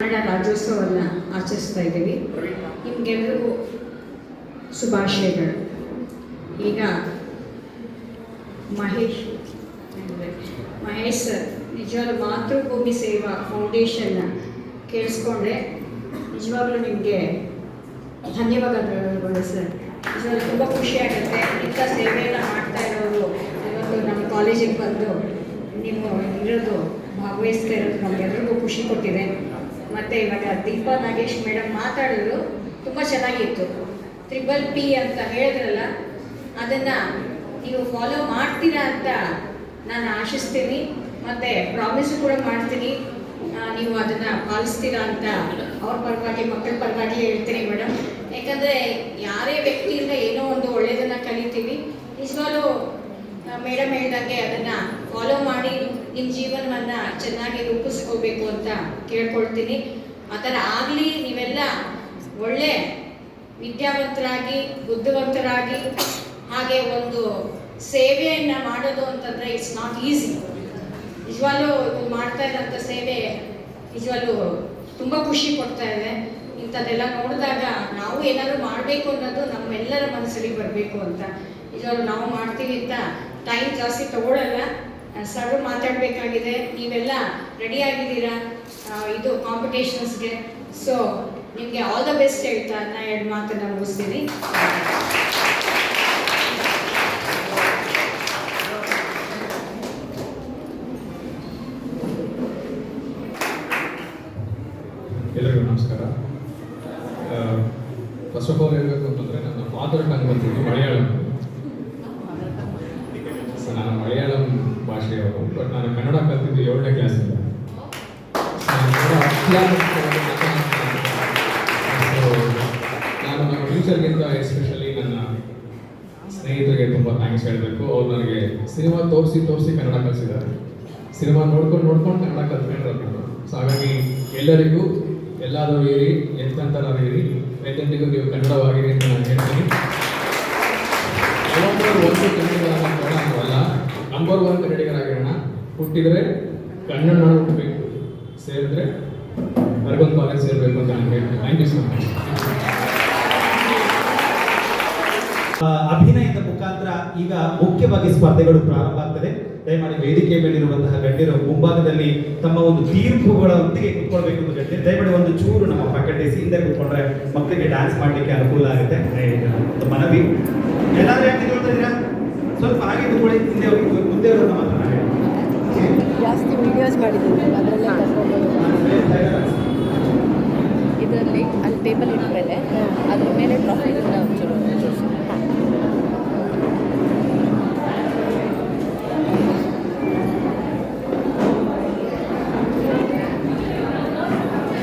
ಕನ್ನಡ ರಾಜ್ಯೋತ್ಸವವನ್ನು ಆಚರಿಸ್ತಾ ಇದ್ದೀವಿ. ನಿಮಗೆಲ್ಲರಿಗೂ ಶುಭಾಶಯಗಳು. ಈಗ ಮಹೇಶ್ ಸರ್ ನಿಜವಾಗ್ಲೂ ಮಾತೃಭೂಮಿ ಸೇವಾ ಫೌಂಡೇಶನ್ನ ಕೇಳಿಸ್ಕೊಂಡೆ ನಿಜವಾಗ್ಲೂ ನಿಮಗೆ ಧನ್ಯವಾದಗಳು ಸರ್. ನಿಜವಾಗ್ಲೂ ತುಂಬ ಖುಷಿಯಾಗುತ್ತೆ. ಇಂಥ ಸೇವೆಯನ್ನು ಮಾಡ್ತಾ ಇರೋರು ಇವತ್ತು ನಮ್ಮ ಕಾಲೇಜಿಗೆ ಬಂದು ನೀವು ಇರೋದು ಭಾಗವಹಿಸ್ತಾ ಇರೋದು ನಮಗೆಲ್ಲರಿಗೂ ಖುಷಿ ಕೊಟ್ಟಿದೆ. ಮತ್ತು ಇವಾಗ ದೀಪಾ ನಾಗೇಶ್ ಮೇಡಮ್ ಮಾತಾಡೋದು ತುಂಬ ಚೆನ್ನಾಗಿತ್ತು. P ಅಂತ ಹೇಳಿದ್ರಲ್ಲ, ಅದನ್ನು ನೀವು ಫಾಲೋ ಮಾಡ್ತೀರಾ ಅಂತ ನಾನು ಆಶಿಸ್ತೀನಿ. ಮತ್ತು ಪ್ರಾಮಿಸು ಕೂಡ ಮಾಡ್ತೀನಿ, ನೀವು ಅದನ್ನು ಪಾಲಿಸ್ತೀರಾ ಅಂತ ಅವ್ರ ಪರವಾಗಿ ಮಕ್ಕಳ ಪರವಾಗಿ ಹೇಳ್ತೀನಿ ಮೇಡಮ್. ಯಾಕಂದರೆ ಯಾರೇ ವ್ಯಕ್ತಿಯಿಂದ ಏನೋ ಒಂದು ಒಳ್ಳೆಯದನ್ನು ಕಲಿತೀವಿ. ನಿಜವಾಗ್ಲೂ ಮೇಡಮ್ ಹೇಳ್ದಂಗೆ ಅದನ್ನು ಫಾಲೋ ಮಾಡಿ ನಿಮ್ಮ ಜೀವನವನ್ನು ಚೆನ್ನಾಗಿ ರೂಪಿಸ್ಕೋಬೇಕು ಅಂತ ಕೇಳ್ಕೊಳ್ತೀನಿ. ಆ ಥರ ಆಗಲಿ, ನೀವೆಲ್ಲ ಒಳ್ಳೆ ವಿದ್ಯಾವಂತರಾಗಿ ಬುದ್ಧಿವಂತರಾಗಿ ಹಾಗೆ ಒಂದು ಸೇವೆಯನ್ನು ಮಾಡೋದು ಅಂತಂದರೆ ಇಟ್ಸ್ ನಾಟ್ ಈಸಿ. ನಿಜವಾಗ್ಲೂ ಮಾಡ್ತಾ ಇರೋಂಥ ಸೇವೆ ನಿಜವಾಗ್ಲೂ ತುಂಬ ಖುಷಿ ಕೊಡ್ತಾ ಇದೆ. ಇಂಥದ್ದೆಲ್ಲ ನೋಡಿದಾಗ ನಾವು ಏನಾದರೂ ಮಾಡಬೇಕು ಅನ್ನೋದು ನಮ್ಮೆಲ್ಲರ ಮನಸ್ಸಲ್ಲಿ ಬರಬೇಕು ಅಂತ ನಿಜವಾಗ್ಲೂ ನಾವು ಮಾಡ್ತೀವಿ ಅಂತ ಟೈಮ್ ಜಾಸ್ತಿ ತಗೊಳ್ಳಲ್ಲ. ಸರ್ ಮಾತಾಡಬೇಕಾಗಿದೆ. ನೀವೆಲ್ಲ ರೆಡಿಯಾಗಿದ್ದೀರಾ ಇದು ಕಾಂಪಿಟೇಷನ್ಸ್ಗೆ. ಸೊ ನಿಮಗೆ ಆಲ್ ದ ಬೆಸ್ಟ್ ಹೇಳ್ತಾ ನಾನು 2 ಮಾತನ್ನು ಮುಗಿಸ್ತೀನಿ. ಎಲ್ಲರಿಗೂ ನಮಸ್ಕಾರ. ಫಸ್ಟ್ ಆಫ್ ಆಲ್ ಹೇಳಬೇಕು ಅಂತಂದರೆ ನನ್ನ ಫಾದರ್ ಟಂಗ್ ಬಂದಿದ್ದು ಮಲಯಾಳಂ. ಸೊ ನಾನು ಮಲಯಾಳಂ ಭಾಷೆಯವರು, ಬಟ್ ನಾನು ಕನ್ನಡ ಕಲ್ತಿದ್ದು 7ನೇ ಕ್ಲಾಸಿಂದ. ನಾನು ನಮ್ಮ ಟೀಚರ್ಗಿಂತ ಎಸ್ಪೆಷಲಿ ನನ್ನ ಸ್ನೇಹಿತರಿಗೆ ತುಂಬ ಥ್ಯಾಂಕ್ಸ್ ಹೇಳಬೇಕು. ಅವ್ರು ನನಗೆ ಸಿನಿಮಾ ತೋರಿಸಿ ಕನ್ನಡ ಕಲಿಸಿದ್ದಾರೆ. ಸಿನಿಮಾ ನೋಡ್ಕೊಂಡು ಕನ್ನಡ ಕಲ್ತ್ಕೊಂಡ್ರೆ ನಾನು. ಸೊ ಹಾಗಾಗಿ ಎಲ್ಲರಿಗೂ ಎಲ್ಲಾದರೂ ಇರಿ, ಎಂತೆಂಥರಾರು ಇರಿ, ಎಂತೆಂಟಿಗೂ ನೀವು ಕನ್ನಡವಾಗಿರಿ ಅಂತ ನಾನು ಹೇಳ್ತೀನಿ. ಒಂದು ಕನ್ನಡಿಗರಾಗೋಣ ಅಂತವಲ್ಲ, ನಂಬರ್ 1 ಕನ್ನಡಿಗರಾಗಿರೋಣ. ಹುಟ್ಟಿದರೆ ಕನ್ನಡ ಹುಟ್ಟಬೇಕು, ಸೇರಿದ್ರೆ ಅರ್ಬನ್ ಕಾಲೇಜ್ ಸೇರಬೇಕು ಅಂತ ನಾನು ಹೇಳ್ತೀನಿ. Thank you so much. ಅಭಿನಯದ ಮುಖಾಂತರ ಈಗ ಮುಖ್ಯವಾಗಿ ಸ್ಪರ್ಧೆಗಳು ಪ್ರಾರಂಭ ಆಗ್ತದೆ. ದಯಮಾಡಿ ವೇದಿಕೆ ಮೇಲಿರುವಂತಹ ಗಣ್ಯರು ಮುಂಭಾಗದಲ್ಲಿ ತಮ್ಮ ಒಂದು ತೀರ್ಪುಗಳೊಂದಿಗೆ ಕುತ್ಕೊಳ್ಬೇಕು ಅಂತ ಹೇಳ್ತೀನಿ. ದಯಮಾಡಿ ಒಂದು ಚೂರು ನಮ್ಮ ಫ್ಯಾಕಲ್ಟೀಸ್ ಹಿಂದೆ ಕೂತ್ಕೊಂಡ್ರೆ ಮಕ್ಕಳಿಗೆ ಡ್ಯಾನ್ಸ್ ಮಾಡಲಿಕ್ಕೆ ಅನುಕೂಲ ಆಗುತ್ತೆ. ಒಂದು ಮನವಿ. ಎಲ್ಲಾದ್ರೂ ಯಾಕೆ ನಿಂತ್ಕೊಳ್ತಿದ್ದೀರಾ? ಸ್ವಲ್ಪ ಹಾಗೆ ಕೂತ್ಕೊಳ್ಳಿ. ಹಿಂದೆ ಮುಂದೆ ಹೋಗೋಣ ಮಾತ್ರ. ಜಾಸ್ತಿ ವಿಡಿಯೋಸ್ ಮಾಡಿದ್ದೀನಿ ಅದರಲ್ಲೇ ಇದರಲ್ಲಿ ಅಲ್ಲಿ ಟೇಬಲ್ ಇಟ್ಟ ಮೇಲೆ